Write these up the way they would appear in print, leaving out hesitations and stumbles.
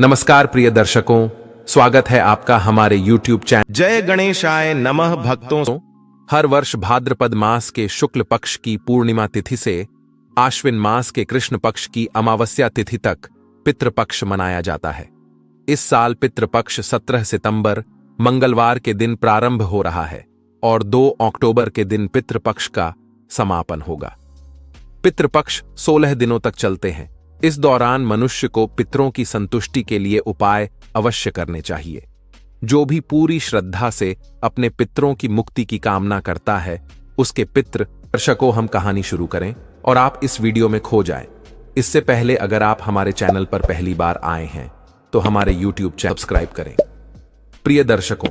नमस्कार प्रिय दर्शकों, स्वागत है आपका हमारे YouTube चैनल जय गणेशाय नमः। भक्तों, हर वर्ष भाद्रपद मास के शुक्ल पक्ष की पूर्णिमा तिथि से आश्विन मास के कृष्ण पक्ष की अमावस्या तिथि तक पितृपक्ष मनाया जाता है। इस साल पितृपक्ष 17 सितंबर मंगलवार के दिन प्रारंभ हो रहा है और 2 अक्टूबर के दिन पितृपक्ष का समापन होगा। पितृपक्ष 16 दिनों तक चलते हैं। इस दौरान मनुष्य को पितरों की संतुष्टि के लिए उपाय अवश्य करने चाहिए। जो भी पूरी श्रद्धा से अपने पितरों की मुक्ति की कामना करता है, उसके पितृ। दर्शकों, हम कहानी शुरू करें और आप इस वीडियो में खो जाएं। इससे पहले अगर आप हमारे चैनल पर पहली बार आए हैं तो हमारे YouTube चैनल सब्सक्राइब करें। प्रिय दर्शकों,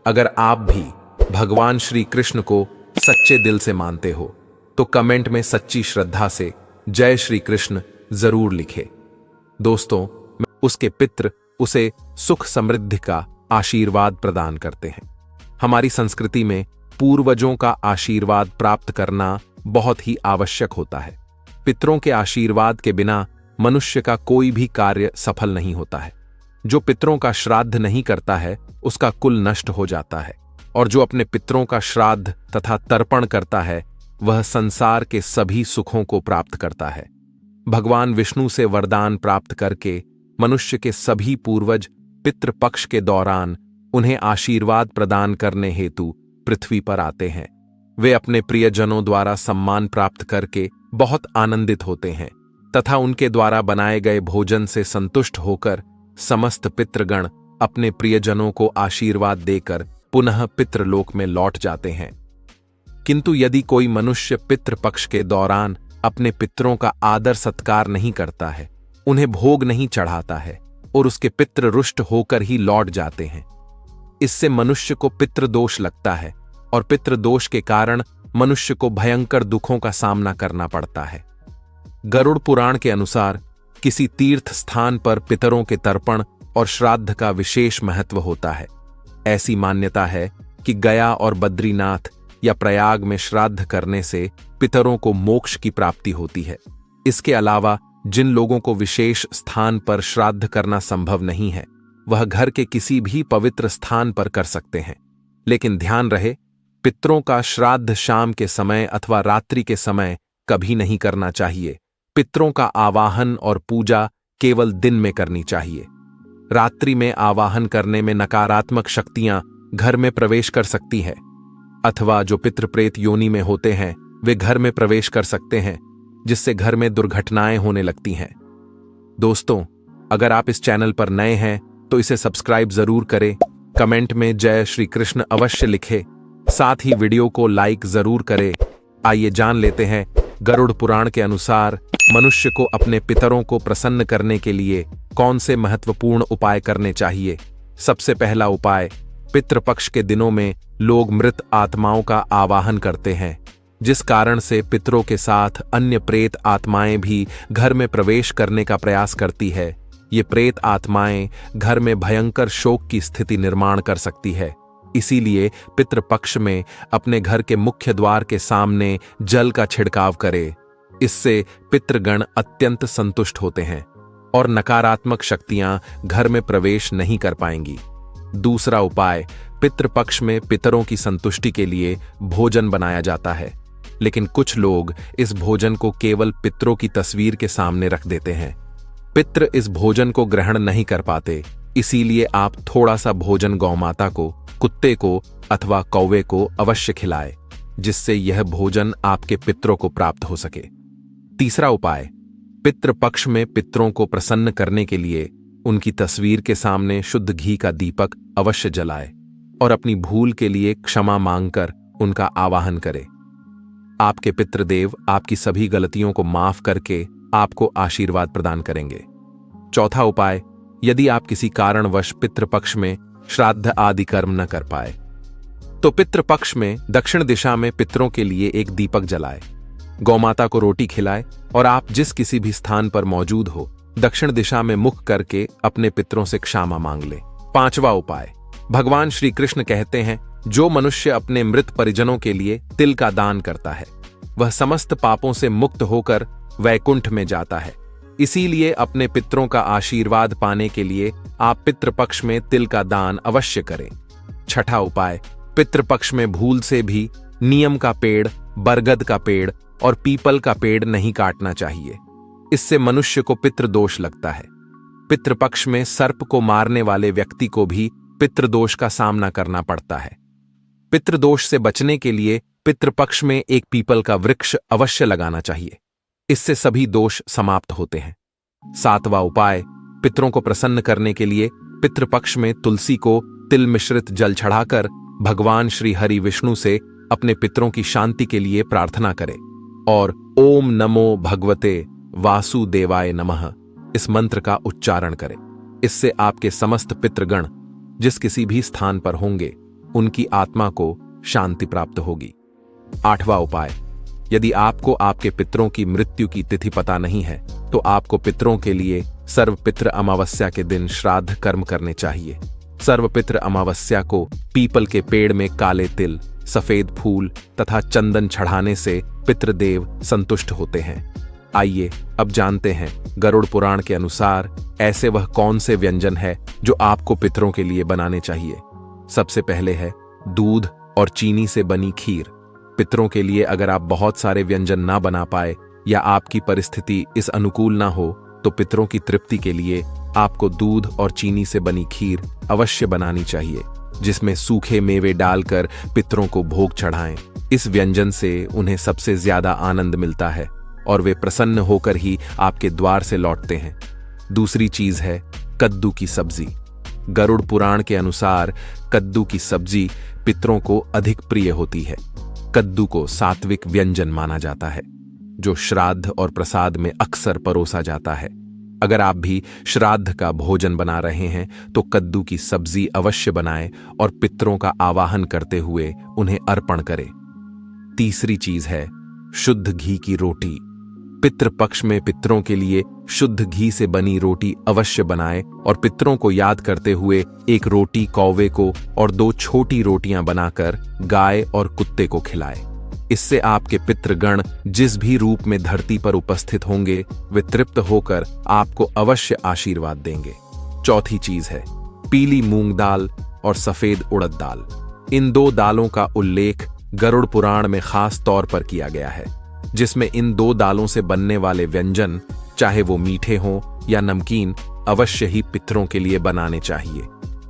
अगर आप भी भगवान श्री कृष्ण को सच्चे दिल से मानते हो तो कमेंट में सच्ची श्रद्धा से जय श्री कृष्ण जरूर लिखे। दोस्तों, उसके पितृ उसे सुख समृद्धि का आशीर्वाद प्रदान करते हैं। हमारी संस्कृति में पूर्वजों का आशीर्वाद प्राप्त करना बहुत ही आवश्यक होता है। पितरों के आशीर्वाद के बिना मनुष्य का कोई भी कार्य सफल नहीं होता है। जो पितरों का श्राद्ध नहीं करता है उसका कुल नष्ट हो जाता है, और जो अपने पितरों का श्राद्ध तथा तर्पण करता है वह संसार के सभी सुखों को प्राप्त करता है। भगवान विष्णु से वरदान प्राप्त करके मनुष्य के सभी पूर्वज पितृपक्ष के दौरान उन्हें आशीर्वाद प्रदान करने हेतु पृथ्वी पर आते हैं। वे अपने प्रियजनों द्वारा सम्मान प्राप्त करके बहुत आनंदित होते हैं तथा उनके द्वारा बनाए गए भोजन से संतुष्ट होकर समस्त पितृगण अपने प्रियजनों को आशीर्वाद देकर पुनः पितृलोक में लौट जाते हैं। किंतु यदि कोई मनुष्य पितृपक्ष के दौरान अपने पितरों का आदर सत्कार नहीं करता है, उन्हें भोग नहीं चढ़ाता है और उसके पितृ रुष्ट होकर ही लौट जाते हैं, इससे मनुष्य को पितृदोष लगता है और पितृदोष के कारण मनुष्य को भयंकर दुखों का सामना करना पड़ता है। गरुड़ पुराण के अनुसार किसी तीर्थ स्थान पर पितरों के तर्पण और श्राद्ध का विशेष महत्व होता है। ऐसी मान्यता है कि गया और बद्रीनाथ या प्रयाग में श्राद्ध करने से पितरों को मोक्ष की प्राप्ति होती है। इसके अलावा जिन लोगों को विशेष स्थान पर श्राद्ध करना संभव नहीं है, वह घर के किसी भी पवित्र स्थान पर कर सकते हैं। लेकिन ध्यान रहे, पितरों का श्राद्ध शाम के समय अथवा रात्रि के समय कभी नहीं करना चाहिए। पितरों का आवाहन और पूजा केवल दिन में करनी चाहिए। रात्रि में आवाहन करने में नकारात्मक शक्तियां घर में प्रवेश कर सकती है, अथवा जो पितृप्रेत योनि में होते हैं वे घर में प्रवेश कर सकते हैं, जिससे घर में दुर्घटनाएं होने लगती हैं। दोस्तों, अगर आप इस चैनल पर नए हैं तो इसे सब्सक्राइब जरूर करें, कमेंट में जय श्री कृष्ण अवश्य लिखें, साथ ही वीडियो को लाइक जरूर करें। आइए जान लेते हैं गरुड़ पुराण के अनुसार मनुष्य को अपने पितरों को प्रसन्न करने के लिए कौन से महत्वपूर्ण उपाय करने चाहिए। सबसे पहला उपाय, पितृपक्ष के दिनों में लोग मृत आत्माओं का आवाहन करते हैं, जिस कारण से पितरों के साथ अन्य प्रेत आत्माएं भी घर में प्रवेश करने का प्रयास करती है। ये प्रेत आत्माएं घर में भयंकर शोक की स्थिति निर्माण कर सकती है। इसीलिए पितृपक्ष में अपने घर के मुख्य द्वार के सामने जल का छिड़काव करे। इससे पितृगण अत्यंत संतुष्ट होते हैं और नकारात्मक शक्तियां घर में प्रवेश नहीं कर पाएंगी। दूसरा उपाय, पितृपक्ष में पितरों की संतुष्टि के लिए भोजन बनाया जाता है, लेकिन कुछ लोग इस भोजन को केवल पितरों की तस्वीर के सामने रख देते हैं। पितृ इस भोजन को ग्रहण नहीं कर पाते, इसीलिए आप थोड़ा सा भोजन गौमाता को, कुत्ते को अथवा कौवे को अवश्य खिलाएं, जिससे यह भोजन आपके पितरों को प्राप्त हो सके। तीसरा उपाय, पितृपक्ष में पितरों को प्रसन्न करने के लिए उनकी तस्वीर के सामने शुद्ध घी का दीपक अवश्य जलाए और अपनी भूल के लिए क्षमा मांगकर उनका आवाहन करें। आपके पितृदेव आपकी सभी गलतियों को माफ करके आपको आशीर्वाद प्रदान करेंगे। चौथा उपाय, यदि आप किसी कारणवश पितृपक्ष में श्राद्ध आदि कर्म न कर पाए तो पितृपक्ष में दक्षिण दिशा में पितरों के लिए एक दीपक जलाए, गौमाता को रोटी खिलाए और आप जिस किसी भी स्थान पर मौजूद हो दक्षिण दिशा में मुख करके अपने पितरों से क्षमा मांग ले। पांचवा उपाय, भगवान श्री कृष्ण कहते हैं, जो मनुष्य अपने मृत परिजनों के लिए तिल का दान करता है वह समस्त पापों से मुक्त होकर वैकुंठ में जाता है। इसीलिए अपने पितरों का आशीर्वाद पाने के लिए आप पितृपक्ष में तिल का दान अवश्य करें। छठा उपाय, पितृपक्ष में भूल से भी नीम का पेड़, बरगद का पेड़ और पीपल का पेड़ नहीं काटना चाहिए। इससे मनुष्य को पितृदोष लगता है। पितृपक्ष में सर्प को मारने वाले व्यक्ति को भी पितृदोष का सामना करना पड़ता है। पितृदोष से बचने के लिए पितृपक्ष में एक पीपल का वृक्ष अवश्य लगाना चाहिए। इससे सभी दोष समाप्त होते हैं। सातवां उपाय, पितरों को प्रसन्न करने के लिए पितृपक्ष में तुलसी को तिल मिश्रित जल चढ़ाकर भगवान श्री हरि विष्णु से अपने पितरों की शांति के लिए प्रार्थना करें और ओम नमो भगवते वासुदेवाय नमः इस मंत्र का उच्चारण करें। इससे आपके समस्त पितृगण जिस किसी भी स्थान पर होंगे उनकी आत्मा को शांति प्राप्त होगी। आठवां उपाय, यदि आपको आपके पितरों की मृत्यु की तिथि पता नहीं है तो आपको पितरों के लिए सर्वपितृ अमावस्या के दिन श्राद्ध कर्म करने चाहिए। सर्वपितृ अमावस्या को पीपल के पेड़ में काले तिल, सफेद फूल तथा चंदन चढ़ाने से पितृदेव संतुष्ट होते हैं। आइए अब जानते हैं गरुड़ पुराण के अनुसार ऐसे वह कौन से व्यंजन है जो आपको पितरों के लिए बनाने चाहिए। सबसे पहले है दूध और चीनी से बनी खीर। पितरों के लिए अगर आप बहुत सारे व्यंजन ना बना पाए या आपकी परिस्थिति इस अनुकूल ना हो तो पितरों की तृप्ति के लिए आपको दूध और चीनी से बनी खीर अवश्य बनानी चाहिए, जिसमें सूखे मेवे डालकर पितरों को भोग चढ़ाएं। इस व्यंजन से उन्हें सबसे ज्यादा आनंद मिलता है और वे प्रसन्न होकर ही आपके द्वार से लौटते हैं। दूसरी चीज है कद्दू की सब्जी। गरुड़ पुराण के अनुसार कद्दू की सब्जी पितरों को अधिक प्रिय होती है। कद्दू को सात्विक व्यंजन माना जाता है जो श्राद्ध और प्रसाद में अक्सर परोसा जाता है। अगर आप भी श्राद्ध का भोजन बना रहे हैं तो कद्दू की सब्जी अवश्य बनाएं और पितरों का आवाहन करते हुए उन्हें अर्पण करें। तीसरी चीज है शुद्ध घी की रोटी। पितृपक्ष में पितरों के लिए शुद्ध घी से बनी रोटी अवश्य बनाएं और पितरों को याद करते हुए एक रोटी कौवे को और 2 छोटी रोटियां बनाकर गाय और कुत्ते को खिलाएं। इससे आपके पितृगण जिस भी रूप में धरती पर उपस्थित होंगे वे तृप्त होकर आपको अवश्य आशीर्वाद देंगे। चौथी चीज है पीली मूंग दाल और सफेद उड़द दाल। इन 2 दालों का उल्लेख गरुड़ पुराण में खास तौर पर किया गया है, जिसमें इन 2 दालों से बनने वाले व्यंजन चाहे वो मीठे हों या नमकीन अवश्य ही पितरों के लिए बनाने चाहिए।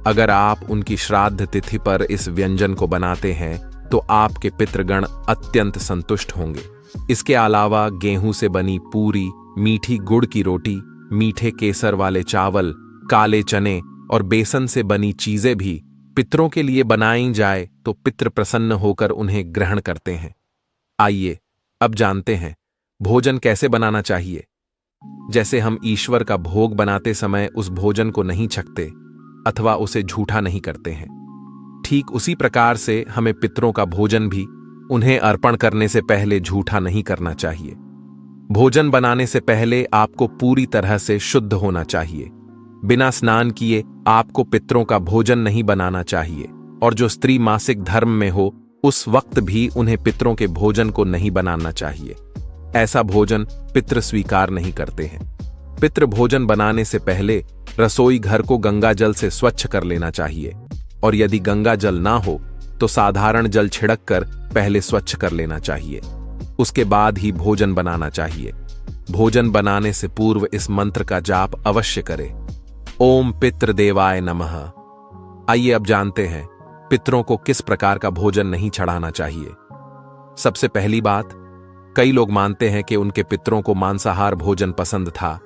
अगर आप उनकी श्राद्ध तिथि पर इस व्यंजन को बनाते हैं तो आपके पितृगण अत्यंत संतुष्ट होंगे। इसके अलावा गेहूं से बनी पूरी, मीठी गुड़ की रोटी, मीठे केसर वाले चावल, काले चने और बेसन से बनी चीजें भी पितरों के लिए बनाई जाए तो पितृ प्रसन्न होकर उन्हें ग्रहण करते हैं। आइए अब जानते हैं भोजन कैसे बनाना चाहिए। जैसे हम ईश्वर का भोग बनाते समय उस भोजन को नहीं छकते अथवा उसे झूठा नहीं करते हैं, ठीक उसी प्रकार से हमें पितरों का भोजन भी उन्हें अर्पण करने से पहले झूठा नहीं करना चाहिए। भोजन बनाने से पहले आपको पूरी तरह से शुद्ध होना चाहिए। बिना स्नान किए आपको पितरों का भोजन नहीं बनाना चाहिए और जो स्त्री मासिक धर्म में हो उस वक्त भी उन्हें पितरों के भोजन को नहीं बनाना चाहिए। ऐसा भोजन पितृ स्वीकार नहीं करते हैं। पितृ भोजन बनाने से पहले रसोई घर को गंगा जल से स्वच्छ कर लेना चाहिए और यदि गंगा जल ना हो तो साधारण जल छिड़क कर पहले स्वच्छ कर लेना चाहिए। उसके बाद ही भोजन बनाना चाहिए। भोजन बनाने से पूर्व इस मंत्र का जाप अवश्य करें, ओम पितृदेवाय नमः। आइए अब जानते हैं पितरों को किस प्रकार का भोजन नहीं चढ़ाना चाहिए। सबसे पहली बात, कई लोग मानते हैं कि उनके पितरों को मांसाहार भोजन पसंद था